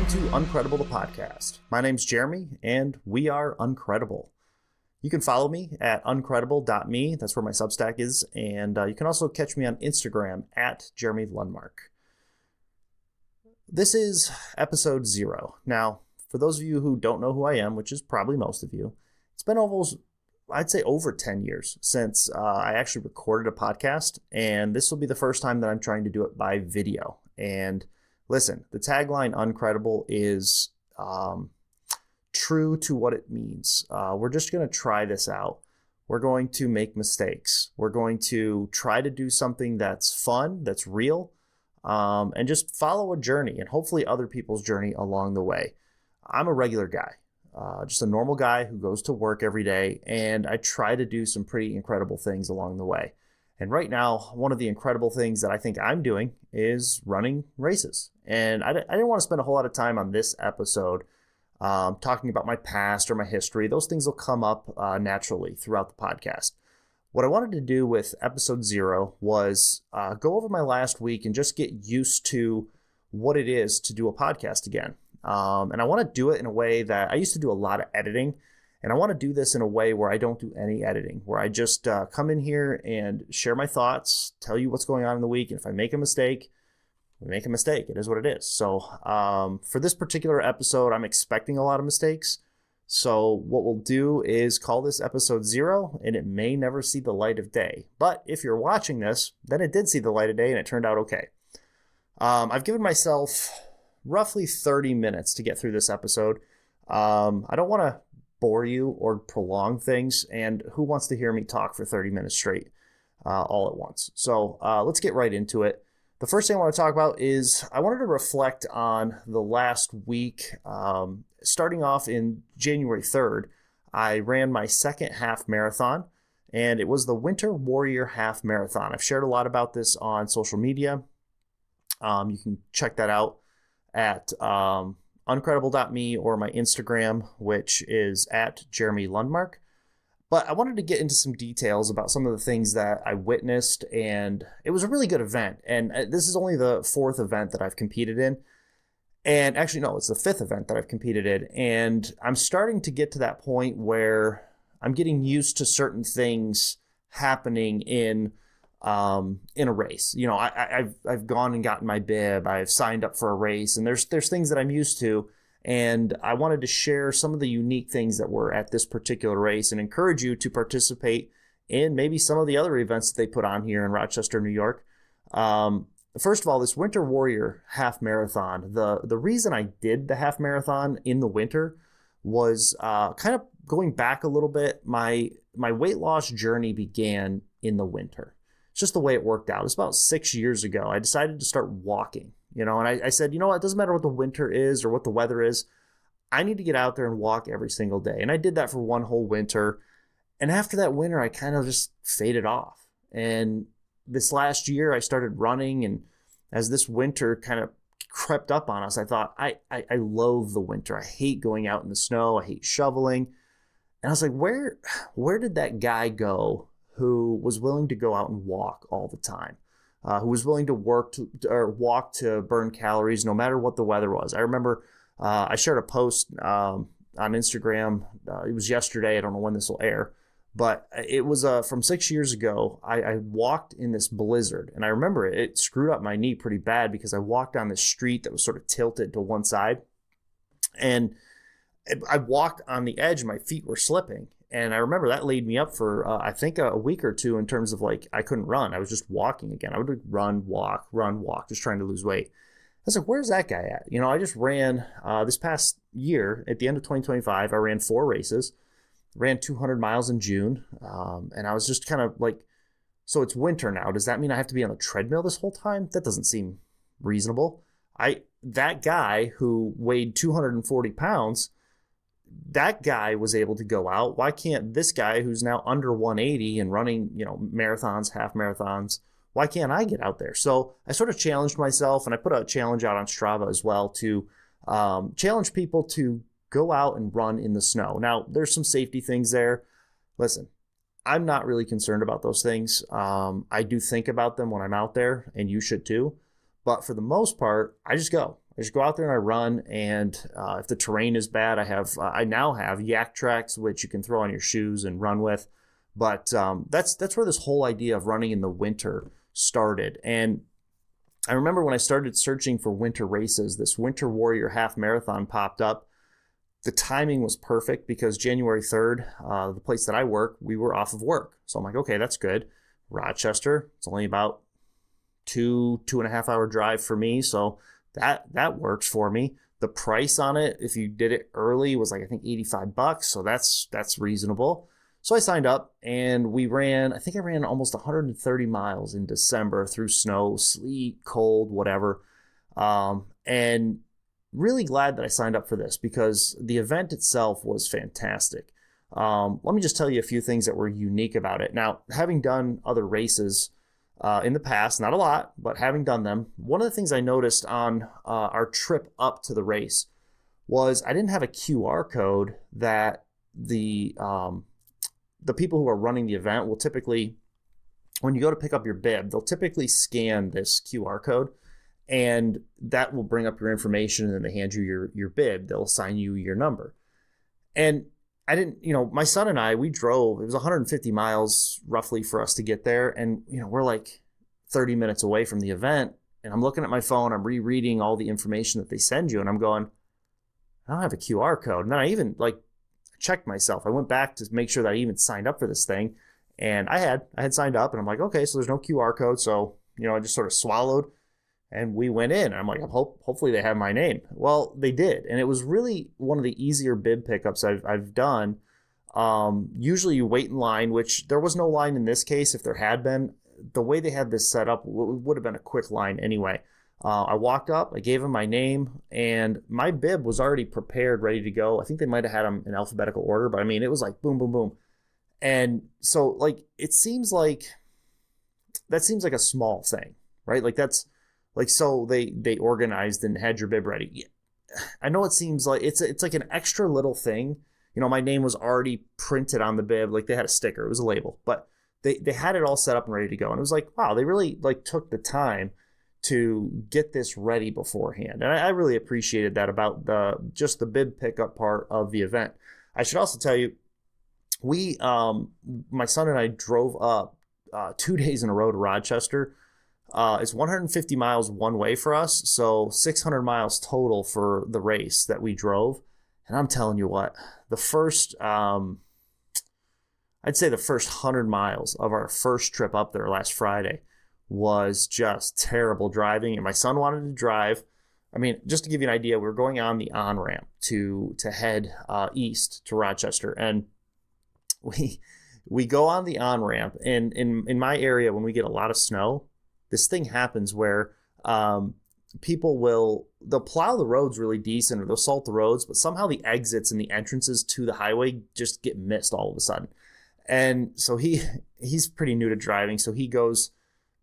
Welcome to Uncredible, the podcast. My name's Jeremy, and we are Uncredible. You can follow me at uncredible.me. That's where my Substack is. And you can also catch me on Instagram at Jeremy Lundmark. This is episode 0. Now, for those of you who don't know who I am, which is probably most of you, it's been almost, I'd say, over 10 years since I actually recorded a podcast. And this will be the first time that I'm trying to do it by video. And listen, the tagline Uncredible is true to what it means. We're just going to try this out. We're going to make mistakes. We're going to try to do something that's fun, that's real, and just follow a journey and hopefully other people's journey along the way. I'm a regular guy, just a normal guy who goes to work every day, and I try to do some pretty incredible things along the way. And right now, one of the incredible things that I think I'm doing is running races. And I didn't want to spend a whole lot of time on this episode talking about my past or my history. Those things will come up naturally throughout the podcast. What I wanted to do with episode 0 was go over my last week and just get used to what it is to do a podcast again. And I want to do it in a way that I used to do a lot of editing. And I want to do this in a way where I don't do any editing, where I just come in here and share my thoughts, tell you what's going on in the week. And if I make a mistake, we make a mistake. It is what it is. So for this particular episode, I'm expecting a lot of mistakes. So what we'll do is call this episode 0, and it may never see the light of day. But if you're watching this, then it did see the light of day, and it turned out okay. I've given myself roughly 30 minutes to get through this episode. I don't want to bore you or prolong things, and who wants to hear me talk for 30 minutes straight all at once? So let's get right into it. The first thing I want to talk about is I wanted to reflect on the last week. Starting off in January 3rd, I ran my second half marathon, and it was the Winter Warrior Half Marathon. I've shared a lot about this on social media. You can check that out at uncredible.me or my Instagram, which is at Jeremy Lundmark. But I wanted to get into some details about some of the things that I witnessed, and it was a really good event. And this is only the 4th event that I've competed in. And actually, no, it's the 5th event that I've competed in. And I'm starting to get to that point where I'm getting used to certain things happening in a race. You know, I've gone and gotten my bib. I've signed up for a race, and there's things that I'm used to. And I wanted to share some of the unique things that were at this particular race and encourage you to participate in maybe some of the other events that they put on here in Rochester, New York. First of all, this Winter Warrior Half Marathon, the reason I did the half marathon in the winter was kind of going back a little bit. My weight loss journey began in the winter. It's just the way it worked out. It's about 6 years ago. I decided to start walking, and I said, you know what, it doesn't matter what the winter is or what the weather is. I need to get out there and walk every single day. And I did that for one whole winter. And after that winter, I kind of just faded off. And this last year, I started running. And as this winter kind of crept up on us, I thought, I loathe the winter. I hate going out in the snow. I hate shoveling. And I was like, where did that guy go who was willing to go out and walk all the time, who was willing to walk to burn calories no matter what the weather was? I remember I shared a post on Instagram. It was yesterday. I don't know when this will air, but it was from 6 years ago. I walked in this blizzard, and I remember it screwed up my knee pretty bad because I walked down this street that was sort of tilted to one side, and I walked on the edge. My feet were slipping. And I remember that laid me up for, I think, a week or two in terms of like, I couldn't run. I was just walking again. I would run, walk, just trying to lose weight. I was like, where's that guy at? I just ran this past year at the end of 2025. I ran 4 races, ran 200 miles in June. And I was just kind of like, so it's winter now. Does that mean I have to be on the treadmill this whole time? That doesn't seem reasonable. That guy who weighed 240 pounds, that guy was able to go out. Why can't this guy who's now under 180 and running, marathons, half marathons, why can't I get out there? So I sort of challenged myself, and I put a challenge out on Strava as well to challenge people to go out and run in the snow. Now, there's some safety things there. Listen, I'm not really concerned about those things. I do think about them when I'm out there, and you should too. But for the most part, I just go. I just go out there and I run. And if the terrain is bad, I now have yak tracks, which you can throw on your shoes and run with. But that's where this whole idea of running in the winter started. And I remember when I started searching for winter races, this Winter Warrior half marathon popped up. The timing was perfect because January 3rd, the place that I work, we were off of work. So I'm like, okay, that's good. Rochester, it's only about 2.5 hour drive for me. So that works for me. The price on it, if you did it early, was like, I think $85. So that's reasonable. So I signed up and I think I ran almost 130 miles in December through snow, sleet, cold, whatever. And really glad that I signed up for this because the event itself was fantastic. Let me just tell you a few things that were unique about it. Now, having done other races in the past, not a lot, but having done them, one of the things I noticed on our trip up to the race was I didn't have a QR code that the people who are running the event will typically, when you go to pick up your bib, they'll typically scan this QR code. And that will bring up your information, and then they hand you your bib. They'll assign you your number. And I didn't, my son and I, we drove. It was 150 miles roughly for us to get there. And, we're like 30 minutes away from the event. And I'm looking at my phone. I'm rereading all the information that they send you. And I'm going, I don't have a QR code. And then I even checked myself. I went back to make sure that I even signed up for this thing. And I had signed up. And I'm like, okay, so there's no QR code. So, I just sort of swallowed. And we went in. I'm like, hopefully they have my name. Well, they did. And it was really one of the easier bib pickups I've done. Usually you wait in line, which there was no line in this case. If there had been, the way they had this set up would have been a quick line anyway. I walked up, I gave them my name, and my bib was already prepared, ready to go. I think they might have had them in alphabetical order, but I mean, it was like boom, boom, boom. And so that seems like a small thing, right? So they organized and had your bib ready. Yeah. I know it seems like it's like an extra little thing. My name was already printed on the bib. Like they had a sticker. It was a label. But they had it all set up and ready to go. And it was like, wow, they really took the time to get this ready beforehand. And I really appreciated that about just the bib pickup part of the event. I should also tell you, my son and I drove up 2 days in a row to Rochester. It's 150 miles one way for us, so 600 miles total for the race that we drove. And I'm telling you what, I'd say the first 100 miles of our first trip up there last Friday was just terrible driving. And my son wanted to drive. I mean, just to give you an idea, we were going on the on-ramp to head east to Rochester. And we go on the on-ramp. And in my area, when we get a lot of snow, this thing happens where they'll plow the roads really decent or they'll salt the roads, but somehow the exits and the entrances to the highway just get missed all of a sudden. And so he's pretty new to driving, so he goes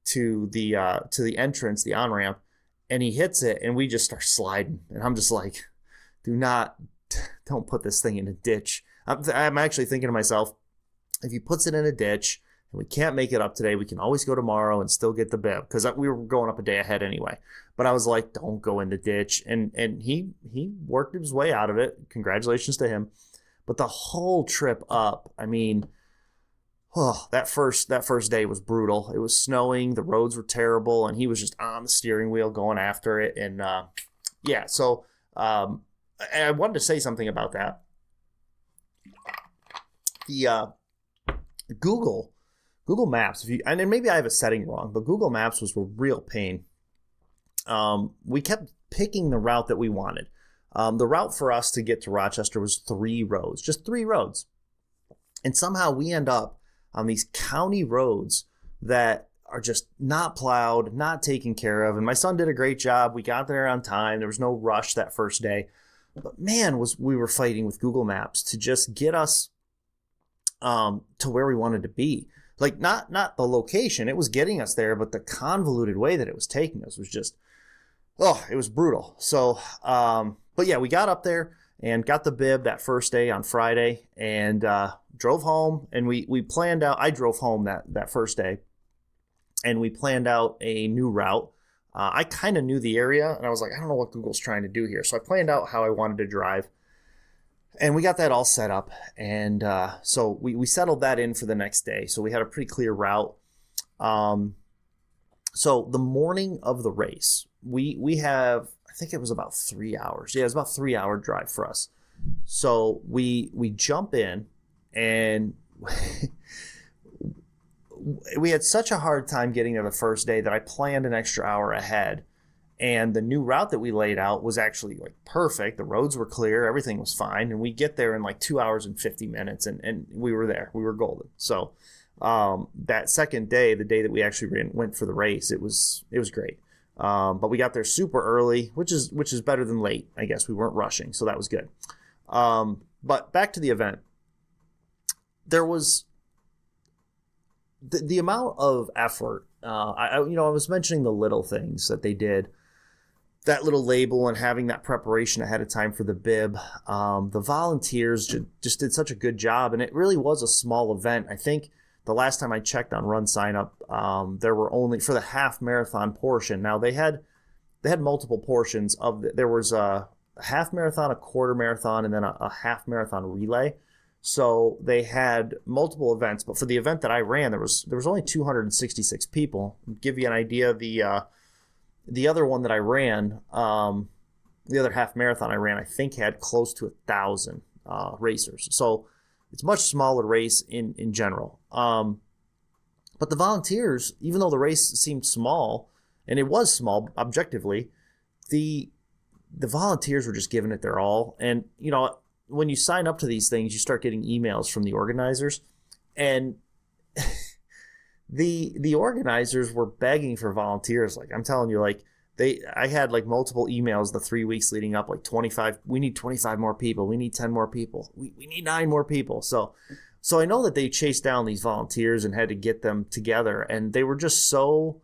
to the entrance, the on-ramp, and he hits it, and we just start sliding. And I'm just like, don't put this thing in a ditch. I'm actually thinking to myself, if he puts it in a ditch, and we can't make it up today, we can always go tomorrow and still get the bib, because we were going up a day ahead anyway. But I was like, don't go in the ditch. And he worked his way out of it. Congratulations to him. But the whole trip up, I mean, that first day was brutal. It was snowing, the roads were terrible, and he was just on the steering wheel going after it. And so I wanted to say something about that. The Google Maps, and maybe I have a setting wrong, but Google Maps was a real pain. We kept picking the route that we wanted. The route for us to get to Rochester was 3 roads, just 3 roads. And somehow we end up on these county roads that are just not plowed, not taken care of. And my son did a great job. We got there on time. There was no rush that first day. But man, we were fighting with Google Maps to just get us to where we wanted to be. Like not the location, it was getting us there, but the convoluted way that it was taking us was just, it was brutal. So, but yeah, we got up there and got the bib that first day on Friday and drove home. And we planned out, I drove home that first day, and we planned out a new route I kind of knew the area, and I was like, I don't know what Google's trying to do here. So I planned out how I wanted to drive, and we got that all set up. And so we settled that in for the next day. So we had a pretty clear route. So the morning of the race, we have, I think it was about 3 hours. Yeah, it was about 3 hour drive for us. So we jump in, and we had such a hard time getting there the first day that I planned an extra hour ahead. And the new route that we laid out was actually like perfect. The roads were clear, everything was fine, and we get there in like 2 hours and 50 minutes, and we were there. We were golden. So that second day, the day that we actually went for the race, it was great. But we got there super early, which is better than late. I guess we weren't rushing, so that was good. But back to the event, there was the amount of effort. I was mentioning the little things that they did, that little label and having that preparation ahead of time for the bib. The volunteers just did such a good job, and it really was a small event. I think the last time I checked on run sign up, there were only for the half marathon portion. Now they had multiple portions there was a half marathon, a quarter marathon, and then a half marathon relay. So they had multiple events, but for the event that I ran, there was only 266 people. Give you an idea, the other one that I ran, the other half marathon I ran, I think had close to 1,000 racers. So it's a much smaller race in general. But the volunteers, even though the race seemed small, and it was small objectively, the volunteers were just giving it their all. And when you sign up to these things, you start getting emails from the organizers, and the organizers were begging for volunteers. Like, I'm telling you, like I had like multiple emails the 3 weeks leading up, like 25, we need 25 more people. We need 10 more people. We need 9 more people. So I know that they chased down these volunteers and had to get them together, and they were just so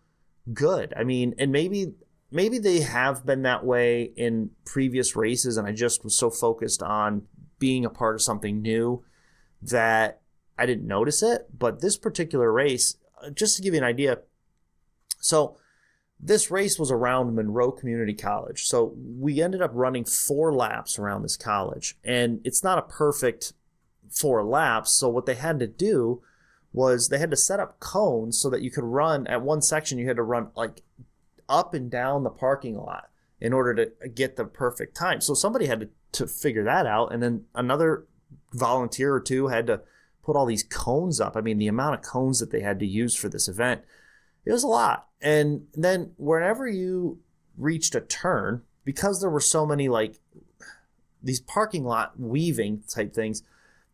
good. I mean, and maybe they have been that way in previous races, and I just was so focused on being a part of something new that I didn't notice it. But this particular race, just to give you an idea, so this race was around Monroe Community College. So we ended up running 4 laps around this college, and it's not a perfect 4 laps. So what they had to do was they had to set up cones so that you could run at one section. You had to run like up and down the parking lot in order to get the perfect time. So somebody had to figure that out, and then another volunteer or two had to put all these cones up. I mean, the amount of cones that they had to use for this event, it was a lot. And then whenever you reached a turn, because there were so many like these parking lot weaving type things,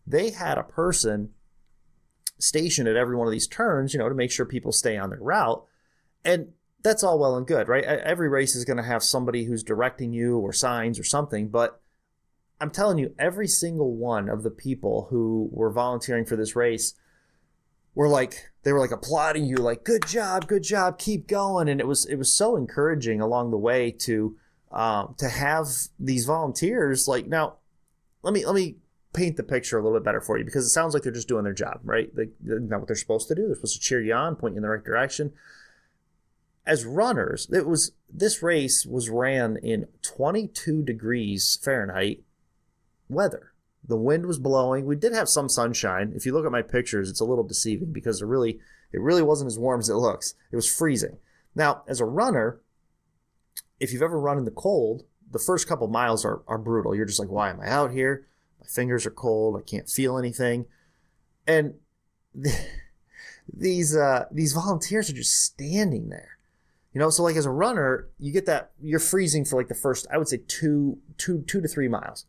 they had a person stationed at every one of these turns, to make sure people stay on their route. And that's all well and good, right? Every race is going to have somebody who's directing you or signs or something, but I'm telling you, every single one of the people who were volunteering for this race they were applauding you, like, good job, keep going. And it was so encouraging along the way to have these volunteers. Like, now, let me paint the picture a little bit better for you, because it sounds like they're just doing their job, right? They're not what they're supposed to do. They're supposed to cheer you on, point you in the right direction. As runners, this race was ran in 22 degrees Fahrenheit weather. The wind was blowing. We did have some sunshine. If you look at my pictures, it's a little deceiving because it really wasn't as warm as it looks. It was freezing. Now, as a runner, if you've ever run in the cold, the first couple miles are brutal. You're just like, why am I out here? My fingers are cold. I can't feel anything. And these volunteers are just standing there. So like as a runner, you get that you're freezing for like the first, I would say 2 to 3 miles.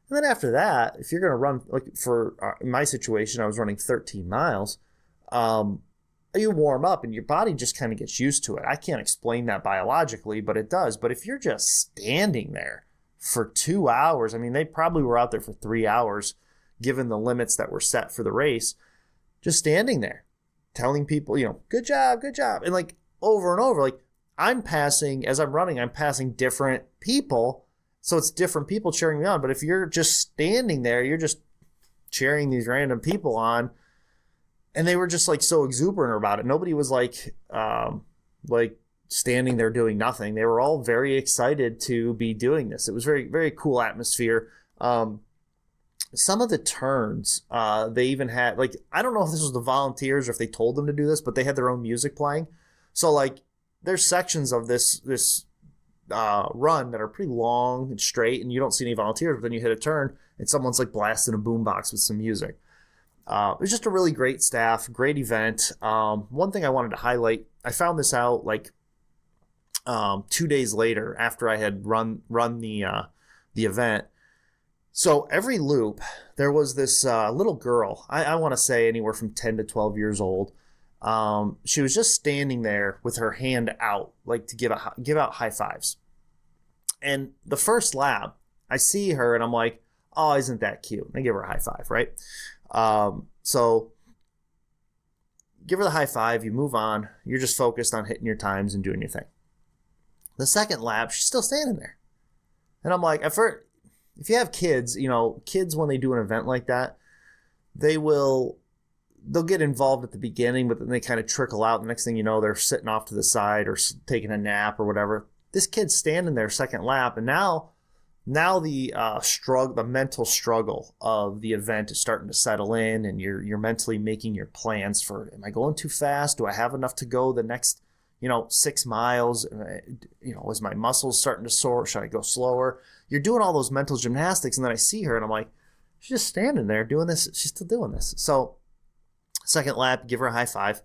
And then after that, if you're going to run, like for in my situation, I was running 13 miles, you warm up and your body just kind of gets used to it. I can't explain that biologically, but it does. But if you're just standing there for 2 hours, I mean, they probably were out there for 3 hours, given the limits that were set for the race, just standing there, telling people, good job. And like over and over, like as I'm running, I'm passing different people. So it's different people cheering me on. But if you're just standing there, you're just cheering these random people on. And they were just like so exuberant about it. Nobody was like standing there doing nothing. They were all very excited to be doing this. It was very, very cool atmosphere. Some of the turns, they even had, like, I don't know if this was the volunteers or if they told them to do this, but they had their own music playing. So, like, there's sections of this run that are pretty long and straight, and you don't see any volunteers, but then you hit a turn, and someone's, like, blasting a boombox with some music. It was just a really great staff, great event. One thing I wanted to highlight, I found this out, like, 2 days later after I had run the event. So every loop, there was this little girl, I want to say anywhere from 10 to 12 years old. She was just standing there with her hand out, like to give out high fives. And the first lap, I see her and I'm like, oh, isn't that cute? And I give her a high five, right? So give her the high five, you move on. You're just focused on hitting your times and doing your thing. The second lap, she's still standing there. And I'm like, if you have kids, kids, when they do an event like that, they'll get involved at the beginning, but then they kind of trickle out. The next thing you know, they're sitting off to the side or taking a nap or whatever. This kid's standing there second lap, and now the mental struggle of the event is starting to settle in, and you're mentally making your plans for, am I going too fast? Do I have enough to go the next 6 miles? Is my muscles starting to sore? Should I go slower? You're doing all those mental gymnastics, and then I see her and I'm like, she's just standing there doing this. She's still doing this. So second lap, give her a high five,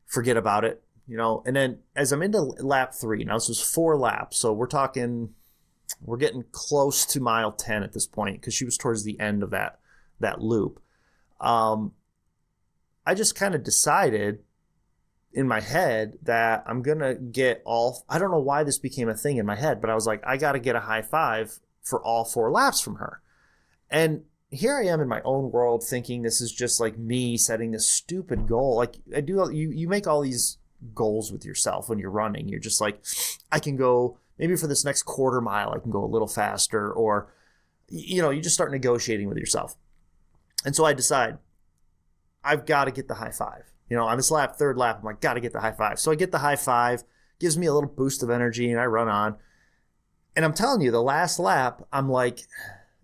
forget about it, and then as I'm into lap 3, now this was 4 laps. So we're getting close to mile 10 at this point, because she was towards the end of that loop. I just kind of decided in my head that I'm going to get I don't know why this became a thing in my head, but I was like, I got to get a high five for all 4 laps from her. And here I am in my own world thinking this is just like me setting this stupid goal. Like you make all these goals with yourself when you're running. You're just like, I can go, maybe for this next quarter mile, I can go a little faster, or, you just start negotiating with yourself. And so I decide I've got to get the high five. On this third lap, I'm like, got to get the high five. So I get the high five, gives me a little boost of energy, and I run on. And I'm telling you, the last lap, I'm like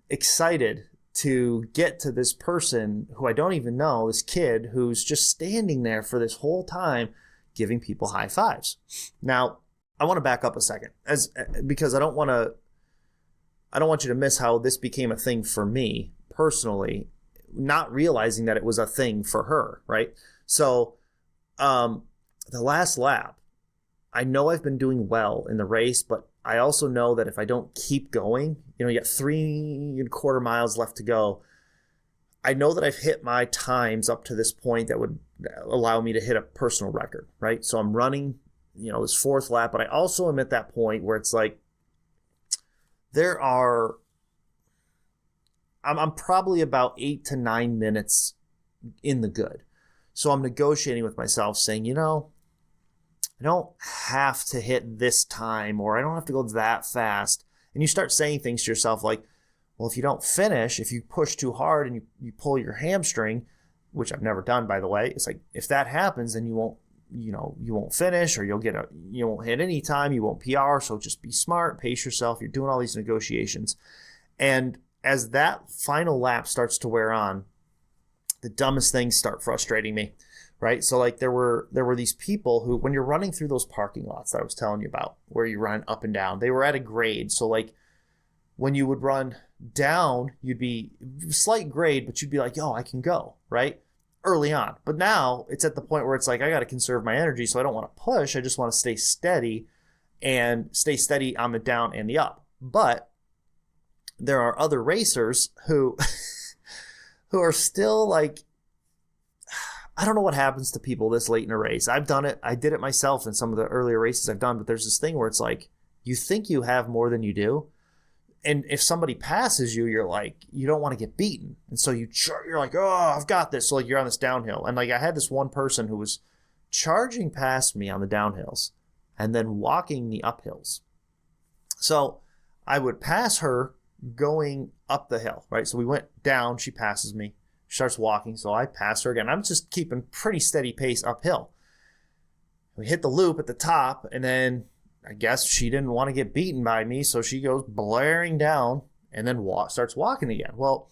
excited to get to this person who I don't even know, this kid who's just standing there for this whole time giving people high fives. Now, I want to back up a second, because I don't want you to miss how this became a thing for me personally, not realizing that it was a thing for her, right? So the last lap, I know I've been doing well in the race, but I also know that if I don't keep going, you got 3.25 miles left to go. I know that I've hit my times up to this point that would allow me to hit a personal record, right? So I'm running, this 4th lap, but I also am at that point where it's like, I'm probably about 8 to 9 minutes in the good. So I'm negotiating with myself saying, I don't have to hit this time, or I don't have to go that fast. And you start saying things to yourself like, well, if you don't finish, if you push too hard and you pull your hamstring, which I've never done, by the way, it's like, if that happens, then you won't finish, or you won't hit any time, you won't PR. So just be smart, pace yourself. You're doing all these negotiations. And as that final lap starts to wear on, the dumbest things start frustrating me, right? So like there were these people who, when you're running through those parking lots that I was telling you about, where you run up and down, they were at a grade. So like when you would run down, you'd be slight grade, but you'd be like, yo, I can go, right? Early on. But now it's at the point where it's like, I got to conserve my energy. So I don't want to push. I just want to stay steady on the down and the up. But there are other racers who are still like, I don't know what happens to people this late in a race. I've done it. I did it myself in some of the earlier races I've done, but there's this thing where it's like, you think you have more than you do. And if somebody passes you, you're like, you don't want to get beaten. And so you're like, oh, I've got this. So like you're on this downhill. And like I had this one person who was charging past me on the downhills and then walking the uphills. So I would pass her going up the hill, right? So we went down, she passes me, she starts walking, so I pass her again. I'm just keeping pretty steady pace uphill. We hit the loop at the top, and then I guess she didn't want to get beaten by me, so she goes blaring down and then starts walking again. Well,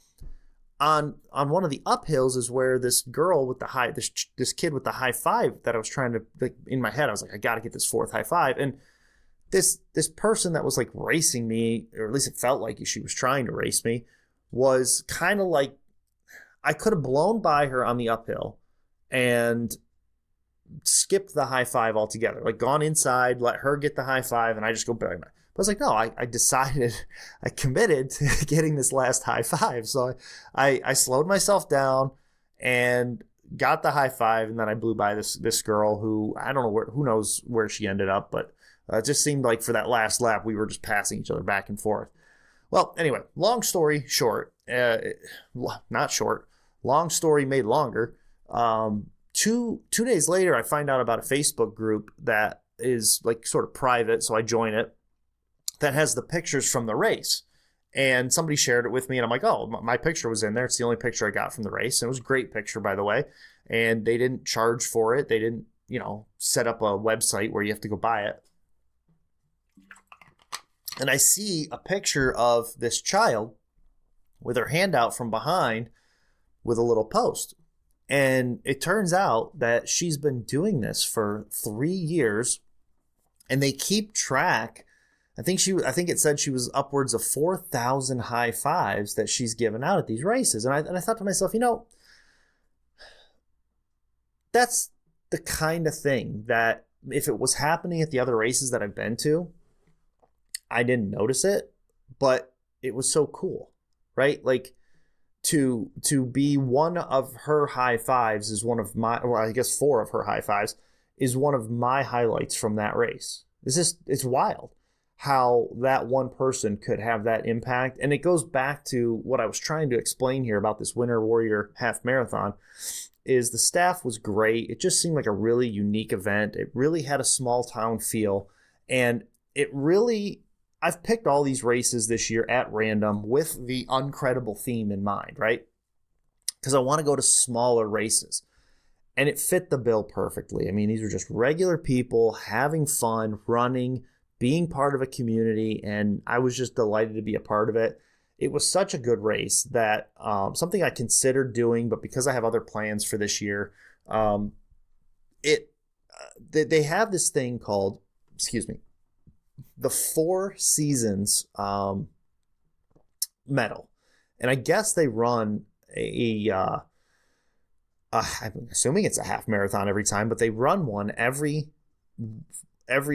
on one of the uphills is where this girl with the this kid with the high five that I was trying to, like, in my head I was like, I got to get this fourth high five. And this person that was like racing me, or at least it felt like she was trying to race me, was kind of like, I could have blown by her on the uphill and skipped the high five altogether, like gone inside, let her get the high five, and I just go back. But I was like, no, I decided, I committed to getting this last high five. So I slowed myself down and got the high five, and then I blew by this girl who, I don't know who knows where she ended up, but it just seemed like for that last lap we were just passing each other back and forth. Well, anyway, long story short, not short, long story made longer. 2 days later, I find out about a Facebook group that is like sort of private, so I join it, that has the pictures from the race. And somebody shared it with me, and I'm like, oh, my picture was in there. It's the only picture I got from the race. And it was a great picture, by the way. And they didn't charge for it. They didn't, set up a website where you have to go buy it. And I see a picture of this child with her hand out from behind with a little post. And it turns out that she's been doing this for 3 years, and they keep track. I think it said she was upwards of 4,000 high fives that she's given out at these races. And I thought to myself, that's the kind of thing that if it was happening at the other races that I've been to, I didn't notice it, but it was so cool, right? Like to be one of her high fives is one of my, well, I guess 4 of her high fives is one of my highlights from that race. It's wild how that one person could have that impact. And it goes back to what I was trying to explain here about this Winter Warrior half marathon. Is the staff was great. It just seemed like a really unique event. It really had a small town feel, and I've picked all these races this year at random with the Uncredible theme in mind, right? Because I want to go to smaller races. And it fit the bill perfectly. I mean, these were just regular people having fun, running, being part of a community, and I was just delighted to be a part of it. It was such a good race that something I considered doing, but because I have other plans for this year, they have this thing called, the 4 Seasons medal. And I guess they run I'm assuming it's a half marathon every time, but they run one every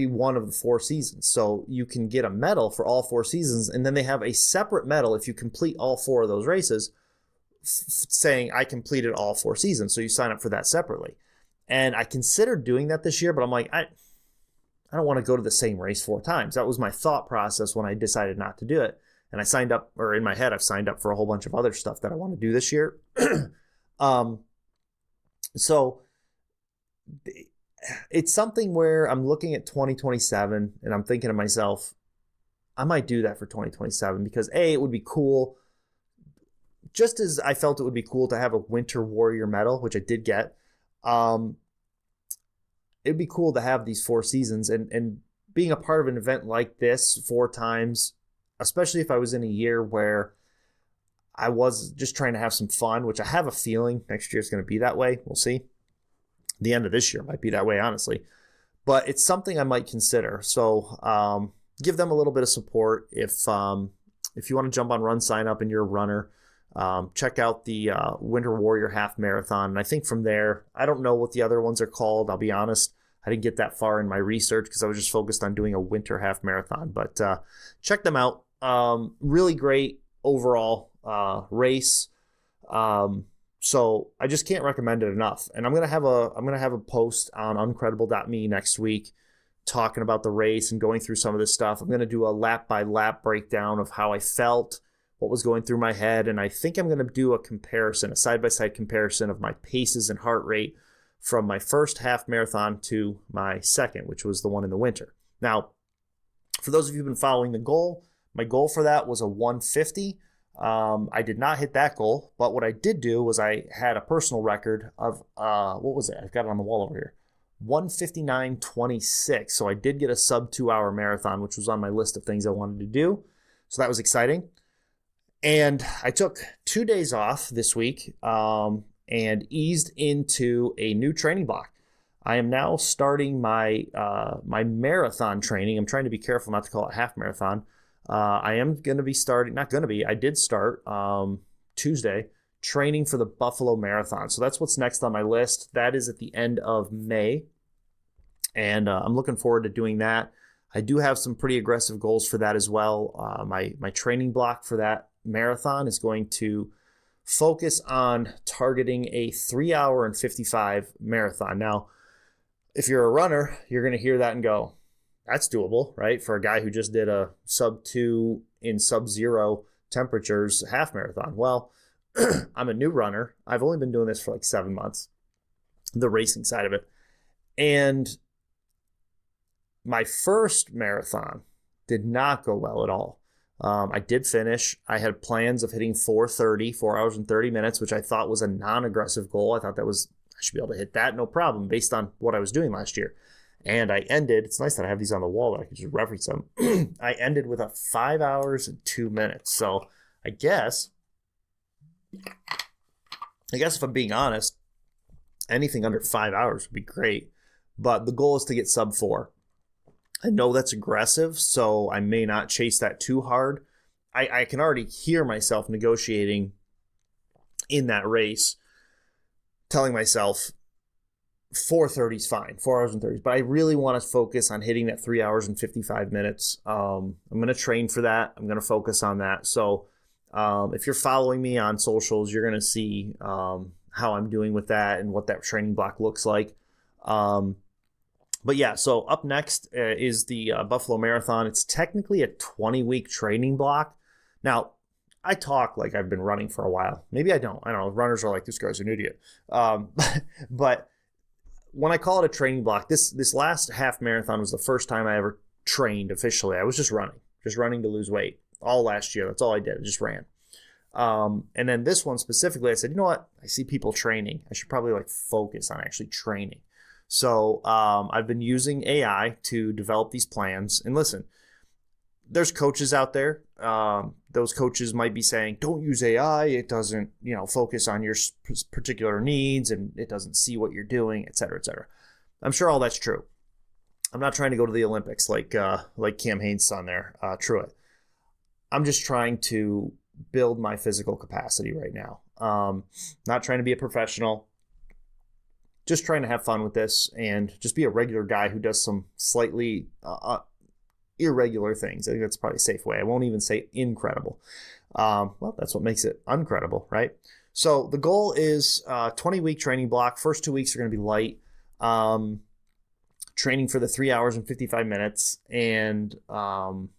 one of the 4 seasons. So you can get a medal for all 4 seasons, and then they have a separate medal if you complete all 4 of those races, saying I completed all 4 seasons. So you sign up for that separately. And I considered doing that this year, but I'm like, I don't want to go to the same race 4 times. That was my thought process when I decided not to do it. And I signed up, or in my head, I've signed up for a whole bunch of other stuff that I want to do this year. So it's something where I'm looking at 2027 and I'm thinking to myself, I might do that for 2027 because it would be cool. Just as I felt it would be cool to have a Winter Warrior medal, which I did get. It'd be cool to have these 4 seasons and being a part of an event like this 4 times, especially if I was in a year where I was just trying to have some fun, which I have a feeling next year is going to be that way. We'll see. The end of this year might be that way, honestly. But it's something I might consider. So give them a little bit of support. If you want to jump on Run Sign Up and you're a runner, check out the Winter Warrior Half Marathon. And I think from there, I don't know what the other ones are called. I'll be honest. I didn't get that far in my research because I was just focused on doing a winter half marathon. But check them out. Really great overall race. So I just can't recommend it enough. And I'm gonna have a post on uncredible.me next week talking about the race and going through some of this stuff. I'm gonna do a lap by lap breakdown of how I felt, what was going through my head, and I think I'm gonna do a side by side comparison of my paces and heart rate from my first half marathon to my second, which was the one in the winter. Now, for those of you who've been following the goal, my goal for that was a 150. I did not hit that goal, but what I did do was I had a personal record of, what was it? I've got it on the wall over here. 1:59:26. So I did get a sub 2-hour marathon, which was on my list of things I wanted to do. So that was exciting. And I took 2 days off this week and eased into a new training block. I am now starting my my marathon training. I'm trying to be careful not to call it half marathon. I am going to be starting, not going to be, I did start Tuesday training for the Buffalo Marathon. So that's what's next on my list. That is at the end of May. And I'm looking forward to doing that. I do have some pretty aggressive goals for that as well. My training block for that marathon is going to focus on targeting a 3 hour and 55 marathon. Now, if you're a runner, you're going to hear that and go, that's doable, right? For a guy who just did a sub 2 in sub-zero temperatures half marathon. Well, I'm a new runner. I've only been doing this for like 7 months, the racing side of it. And my first marathon did not go well at all. I did finish. I had plans of hitting 4:30, 4 hours and 30 minutes, which I thought was a non-aggressive goal. I thought I should be able to hit that, no problem, based on what I was doing last year. And I ended, it's nice that I have these on the wall that I can just reference them. I ended with a 5 hours and 2 minutes. So I guess if I'm being honest, anything under 5 hours would be great. But the goal is to get sub 4. I know that's aggressive, so I may not chase that too hard. I can already hear myself negotiating in that race, telling myself 4:30 is fine, 4 hours and 30. But I really want to focus on hitting that 3 hours and 55 minutes. I'm going to train for that. I'm going to focus on that. So if you're following me on socials, you're going to see how I'm doing with that and what that training block looks like. But yeah, so up next is the Buffalo Marathon. It's technically a 20-week training block. Now, I talk like I've been running for a while. Maybe I don't. I don't know. Runners are like, this guy's an idiot. But when I call it a training block, this last half marathon was the first time I ever trained officially. I was just running to lose weight all last year. That's all I did. I just ran. And then this one specifically, I said, you know what? I see people training. I should probably focus on actually training. So I've been using AI to develop these plans. And listen, there's coaches out there. Those coaches might be saying, don't use AI. It doesn't, focus on your particular needs and it doesn't see what you're doing, et cetera, et cetera. I'm sure all that's true. I'm not trying to go to the Olympics like Cam Hanes' son there, Truett. I'm just trying to build my physical capacity right now. Not trying to be a professional. Just trying to have fun with this and just be a regular guy who does some slightly irregular things. I think that's probably a safe way. I won't even say incredible. Well, that's what makes it uncredible, right? So the goal is 20-week training block. First 2 weeks are going to be light. Training for the 3 hours and 55 minutes. And I'm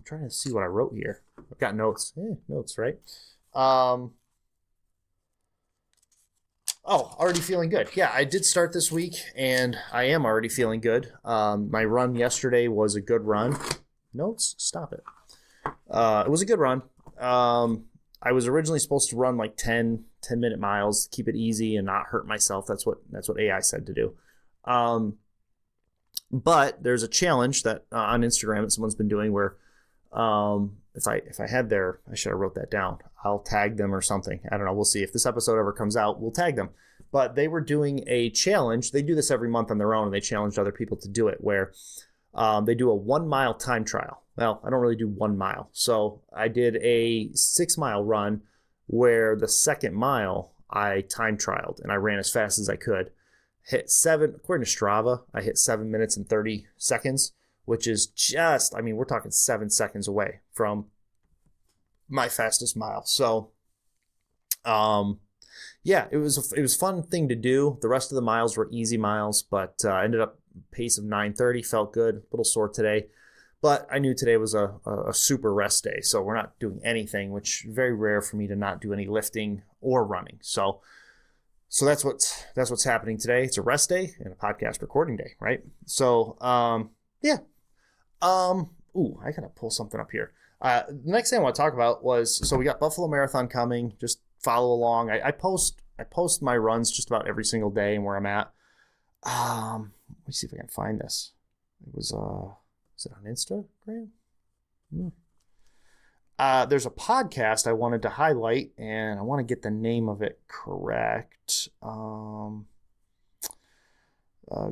trying to see what I wrote here. I've got notes. Notes, right? Already feeling good. Yeah, I did start this week, and I am already feeling good. My run yesterday was a good run. Notes? Stop it. It was a good run. I was originally supposed to run 10-minute miles, keep it easy and not hurt myself. That's what AI said to do. But there's a challenge that on Instagram that someone's been doing where if I had I should have wrote that down. I'll tag them or something. I don't know. We'll see. If this episode ever comes out, we'll tag them. But they were doing a challenge. They do this every month on their own, and they challenged other people to do it, where they do a 1 mile time trial. Well, I don't really do 1 mile. So I did a 6 mile run where the second mile I time trialed, and I ran as fast as I could. According to Strava, I hit 7 minutes and 30 seconds, which is just, we're talking 7 seconds away from my fastest mile. So, yeah, it was a fun thing to do. The rest of the miles were easy miles, but I ended up pace of 9:30, felt good, a little sore today. But I knew today was a super rest day, so we're not doing anything, which is very rare for me to not do any lifting or running. So that's what's happening today. It's a rest day and a podcast recording day, right? So, yeah. I gotta pull something up here. The next thing I want to talk about was, so we got Buffalo Marathon coming. Just follow along. I post my runs just about every single day and where I'm at. Let me see if I can find this. It was is it on Instagram? There's a podcast I wanted to highlight, and I want to get the name of it correct. A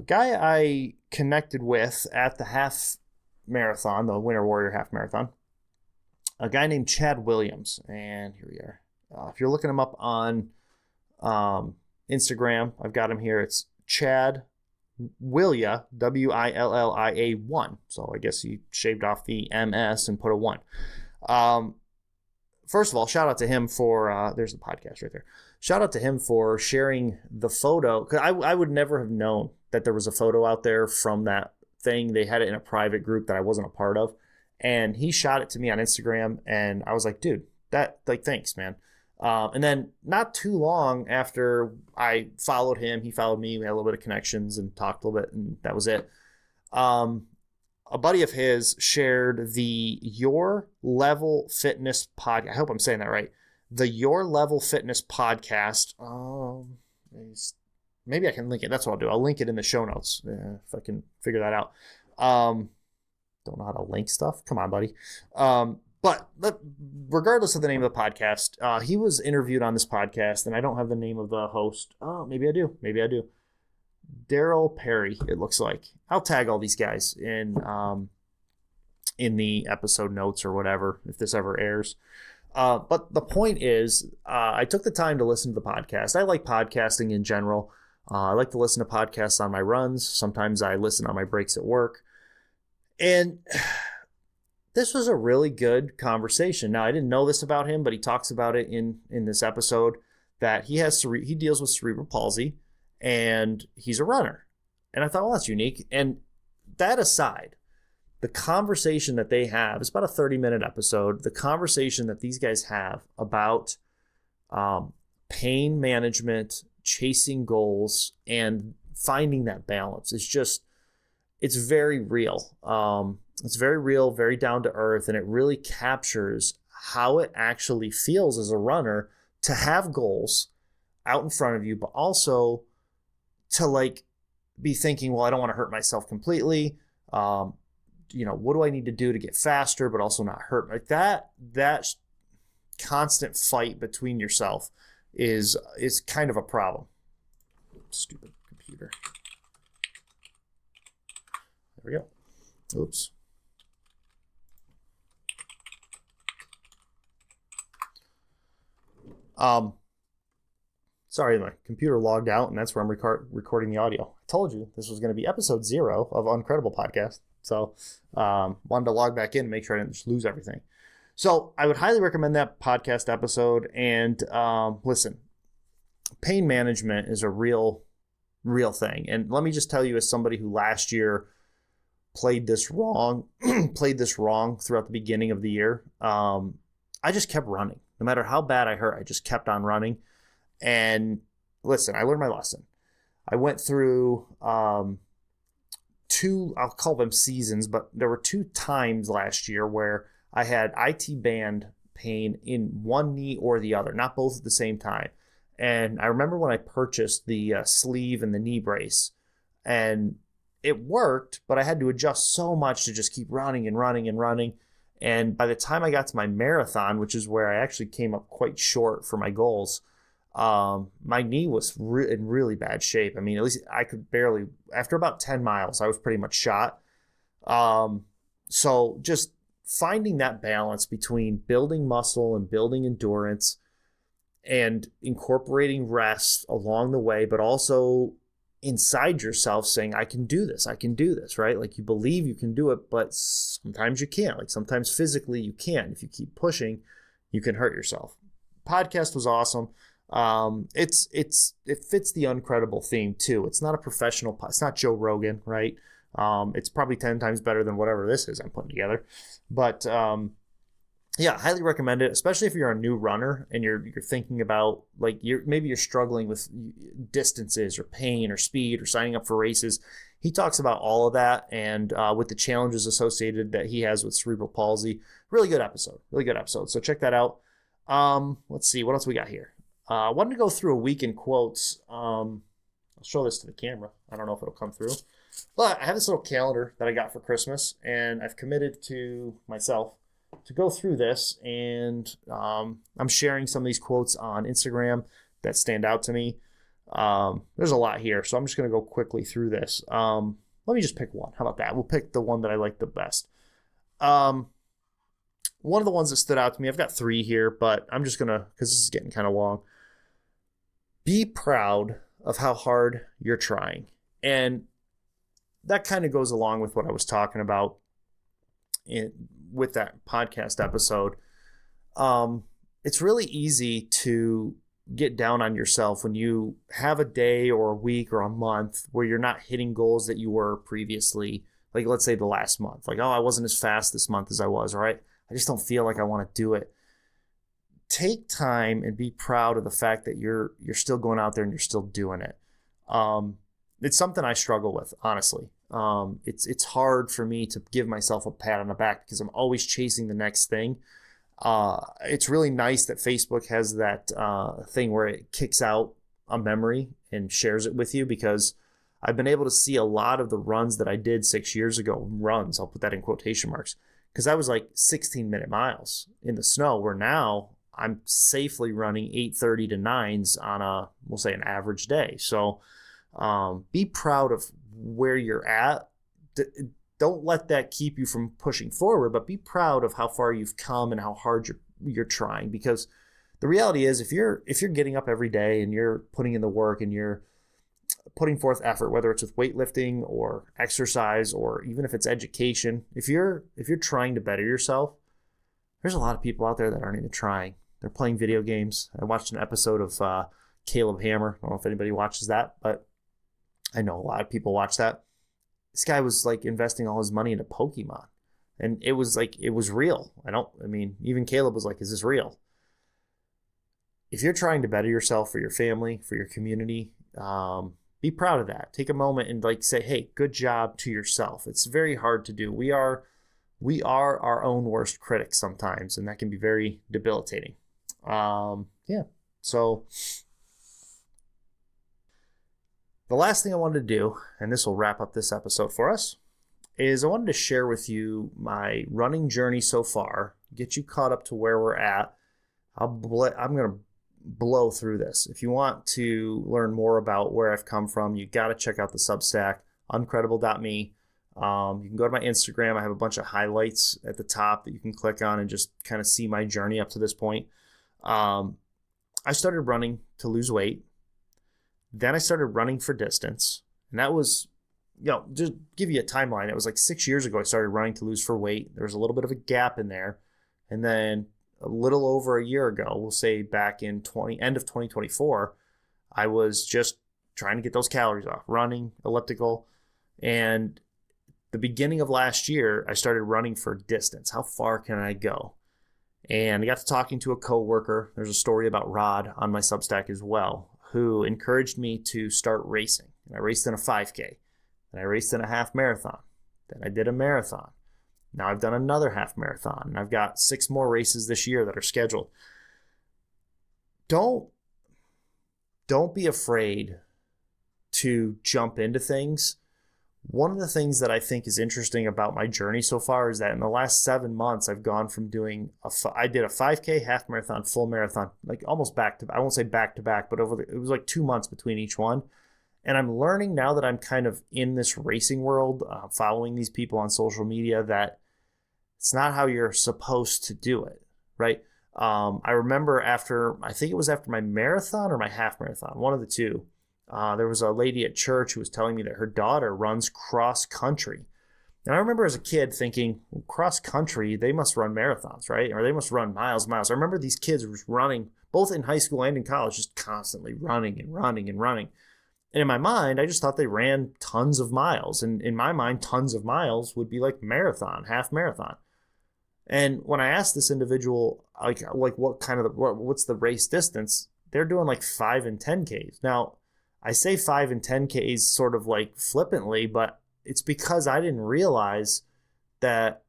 guy I connected with at the half marathon, the Winter Warrior half marathon, a guy named Chad Williams. And here we are. If you're looking him up on Instagram, I've got him here. It's Chad Willia, Willia 1. So I guess he shaved off the MS and put a 1. First of all, shout out to him for, there's the podcast right there. Shout out to him for sharing the photo. Cause I would never have known that there was a photo out there from that thing. They had it in a private group that I wasn't a part of. And he shot it to me on Instagram. And I was like, dude, thanks, man. And then not too long after I followed him, he followed me. We had a little bit of connections and talked a little bit, and that was it. A buddy of his shared the Your Level Fitness podcast. I hope I'm saying that right. The Your Level Fitness podcast. Maybe I can link it. That's what I'll do. I'll link it in the show notes if I can figure that out. Don't know how to link stuff. Come on, buddy. But regardless of the name of the podcast, he was interviewed on this podcast, and I don't have the name of the host. Oh, maybe I do. Daryl Perry, it looks like. I'll tag all these guys in the episode notes or whatever, if this ever airs. But the point is, I took the time to listen to the podcast. I like podcasting in general. I like to listen to podcasts on my runs. Sometimes I listen on my breaks at work. And this was a really good conversation. Now, I didn't know this about him, but he talks about it in this episode, that he deals with cerebral palsy, and he's a runner. And I thought, well, that's unique. And that aside, the conversation that they have, it's about a 30-minute episode. The conversation that these guys have about pain management, chasing goals, and finding that balance is just, it's very real. It's very real, very down to earth, and it really captures how it actually feels as a runner to have goals out in front of you, but also to be thinking, well, I don't want to hurt myself completely. What do I need to do to get faster, but also not hurt? Like that constant fight between yourself is kind of a problem. Stupid computer. There we go. Oops. Sorry, my computer logged out, and that's where I'm recording the audio. I told you this was going to be episode 0 of Uncredible podcast. So wanted to log back in and make sure I didn't just lose everything. So I would highly recommend that podcast episode. And listen, pain management is a real thing. And let me just tell you, as somebody who last year played this wrong throughout the beginning of the year, I just kept running. No matter how bad I hurt, I just kept on running. And listen, I learned my lesson. I went through 2, I'll call them seasons, but there were 2 times last year where I had IT band pain in one knee or the other, not both at the same time. And I remember when I purchased the sleeve and the knee brace, and it worked, but I had to adjust so much to just keep running and running and running. And by the time I got to my marathon, which is where I actually came up quite short for my goals, my knee was in really bad shape. I mean, at least I could barely, after about 10 miles, I was pretty much shot. So just finding that balance between building muscle and building endurance and incorporating rest along the way, but also inside yourself saying, I can do this, right? Like, you believe you can do it, but sometimes you can't. Like, sometimes physically you can't. If you keep pushing, you can hurt yourself. Podcast was awesome. It fits the Uncredible theme too. It's not a professional, it's not Joe Rogan, right? It's probably 10 times better than whatever this is I'm putting together. But yeah, highly recommend it, especially if you're a new runner and you're thinking about, like, maybe you're struggling with distances or pain or speed or signing up for races. He talks about all of that, and with the challenges associated that he has with cerebral palsy. Really good episode. So check that out. Let's see what else we got here. I wanted to go through a week in quotes. I'll show this to the camera. I don't know if it'll come through. But I have this little calendar that I got for Christmas, and I've committed to myself to go through this. And I'm sharing some of these quotes on Instagram that stand out to me. There's a lot here, so I'm just going to go quickly through this. Let me just pick one. How about that? We'll pick the one that I like the best. One of the ones that stood out to me, I've got 3 here, but I'm just going to, because this is getting kind of long. Be proud of how hard you're trying. And that kind of goes along with what I was talking about with that podcast episode. It's really easy to get down on yourself when you have a day or a week or a month where you're not hitting goals that you were previously. Like, let's say the last month. Like, oh, I wasn't as fast this month as I was, right? I just don't feel like I want to do it. Take time and be proud of the fact that you're still going out there and you're still doing it. It's something I struggle with, honestly. It's hard for me to give myself a pat on the back because I'm always chasing the next thing. It's really nice that Facebook has that thing where it kicks out a memory and shares it with you, because I've been able to see a lot of the runs that I did 6 years ago. Runs, I'll put that in quotation marks, because I was like 16-minute miles in the snow, where now I'm safely running 8:30 to 9s on we'll say an average day. So be proud of where you're at. Don't let that keep you from pushing forward, but be proud of how far you've come and how hard you're trying. Because the reality is, if you're getting up every day and you're putting in the work and you're putting forth effort, whether it's with weightlifting or exercise or even if it's education, if you're trying to better yourself, there's a lot of people out there that aren't even trying. They're playing video games. I watched an episode of Caleb Hammer. I don't know if anybody watches that, but I know a lot of people watch that. This guy was like investing all his money into Pokemon, and it was real. Even Caleb was like, is this real? If you're trying to better yourself for your family, for your community, be proud of that. Take a moment and like say, hey, good job to yourself. It's very hard to do. We are our own worst critics sometimes, and that can be very debilitating. So the last thing I wanted to do, and this will wrap up this episode for us, is I wanted to share with you my running journey so far, get you caught up to where we're at. I'm going to blow through this. If you want to learn more about where I've come from, you got to check out the Substack, uncredible.me. You can go to my Instagram. I have a bunch of highlights at the top that you can click on and just kind of see my journey up to this point. I started running to lose weight. Then I started running for distance. And that was, just give you a timeline. It was like 6 years ago I started running to lose for weight. There was a little bit of a gap in there. And then a little over a year ago, we'll say back in end of 2024, I was just trying to get those calories off, running, elliptical. And the beginning of last year, I started running for distance. How far can I go? And I got to talking to a coworker. There's a story about Rod on my Substack as well, who encouraged me to start racing. And I raced in a 5K, and I raced in a half marathon. Then I did a marathon. Now I've done another half marathon, and I've got 6 more races this year that are scheduled. Don't be afraid to jump into things. One of the things that I think is interesting about my journey so far is that in the last 7 months, I've gone from doing I did a 5K, half marathon, full marathon, like almost back to, I won't say back to back, but it was like 2 months between each one. And I'm learning now that I'm kind of in this racing world, following these people on social media, that it's not how you're supposed to do it, right? I remember I think it was after my marathon or my half marathon, one of the two, there was a lady at church who was telling me that her daughter runs cross country. And I remember as a kid thinking, well, cross country, they must run marathons, right? Or they must run miles. I remember these kids were running, both in high school and in college, just constantly running and running and running. And in my mind, I just thought they ran tons of miles. And in my mind, tons of miles would be like marathon, half marathon. And when I asked this individual, like what's the race distance, they're doing like 5 and 10Ks. Now, I say 5 and 10Ks sort of like flippantly, but it's because I didn't realize that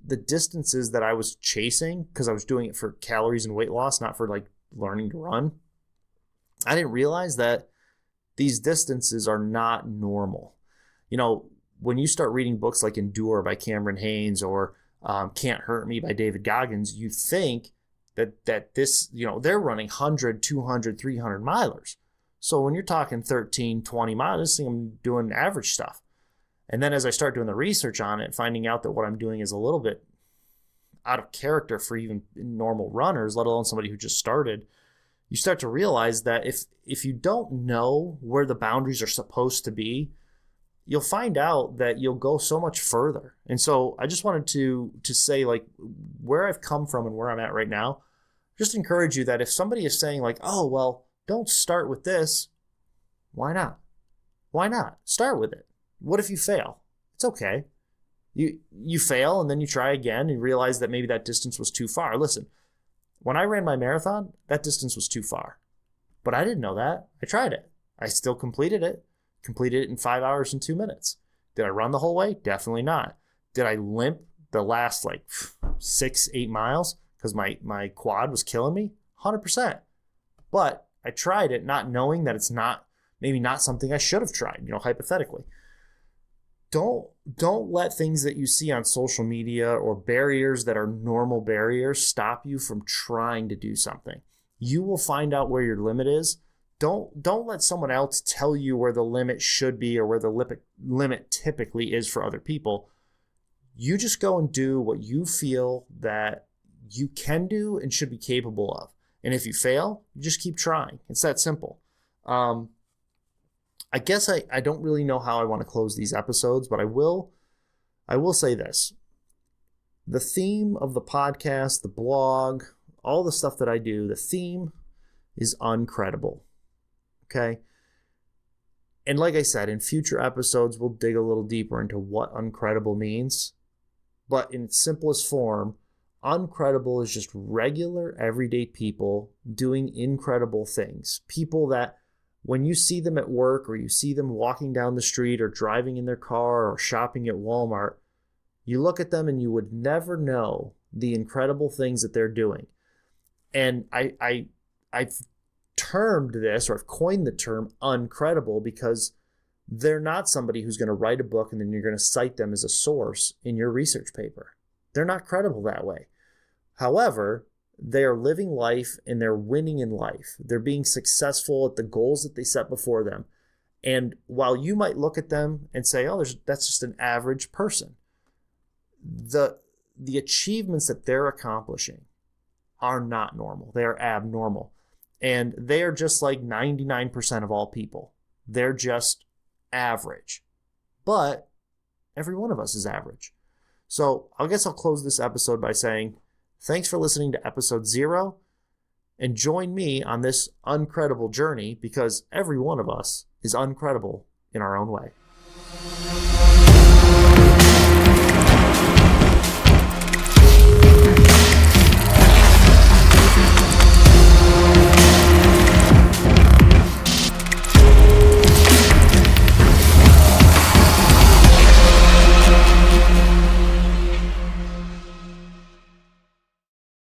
the distances that I was chasing, because I was doing it for calories and weight loss, not for like learning to run. I didn't realize that these distances are not normal. You know, when you start reading books like Endure by Cameron Haynes or Can't Hurt Me by David Goggins, you think that this, you know, they're running 100, 200, 300 milers. So when you're talking 13, 20 miles, this thing I'm doing average stuff. And then as I start doing the research on it, finding out that what I'm doing is a little bit out of character for even normal runners, let alone somebody who just started, you start to realize that if you don't know where the boundaries are supposed to be, you'll find out that you'll go so much further. And so I just wanted to say, like, where I've come from and where I'm at right now, just encourage you that if somebody is saying like, oh, well, don't start with this, why not? Why not? Start with it. What if you fail? It's okay. You fail and then you try again and realize that maybe that distance was too far. Listen, when I ran my marathon, that distance was too far. But I didn't know that. I tried it. I still completed it. Completed it in 5 hours and 2 minutes. Did I run the whole way? Definitely not. Did I limp the last like 6-8 miles because my quad was killing me? 100%. But I tried it not knowing that it's maybe not something I should have tried, you know, hypothetically. Don't let things that you see on social media or barriers that are normal barriers stop you from trying to do something. You will find out where your limit is. Don't let someone else tell you where the limit should be or where the limit typically is for other people. You just go and do what you feel that you can do and should be capable of. And if you fail, you just keep trying. It's that simple. I guess I don't really know how I want to close these episodes, but I will say this. The theme of the podcast, the blog, all the stuff that I do, the theme is Uncredible. Okay? And like I said, in future episodes, we'll dig a little deeper into what Uncredible means. But in its simplest form, Uncredible is just regular, everyday people doing incredible things. People that when you see them at work or you see them walking down the street or driving in their car or shopping at Walmart, you look at them and you would never know the incredible things that they're doing. And I've termed this, or I've coined the term Uncredible, because they're not somebody who's going to write a book and then you're going to cite them as a source in your research paper. They're not credible that way. However, they are living life and they're winning in life. They're being successful at the goals that they set before them. And while you might look at them and say, oh, that's just an average person, the achievements that they're accomplishing are not normal. They are abnormal. And they are just like 99% of all people. They're just average. But every one of us is average. So I guess I'll close this episode by saying, thanks for listening to episode 0, and join me on this uncredible journey, because every one of us is uncredible in our own way.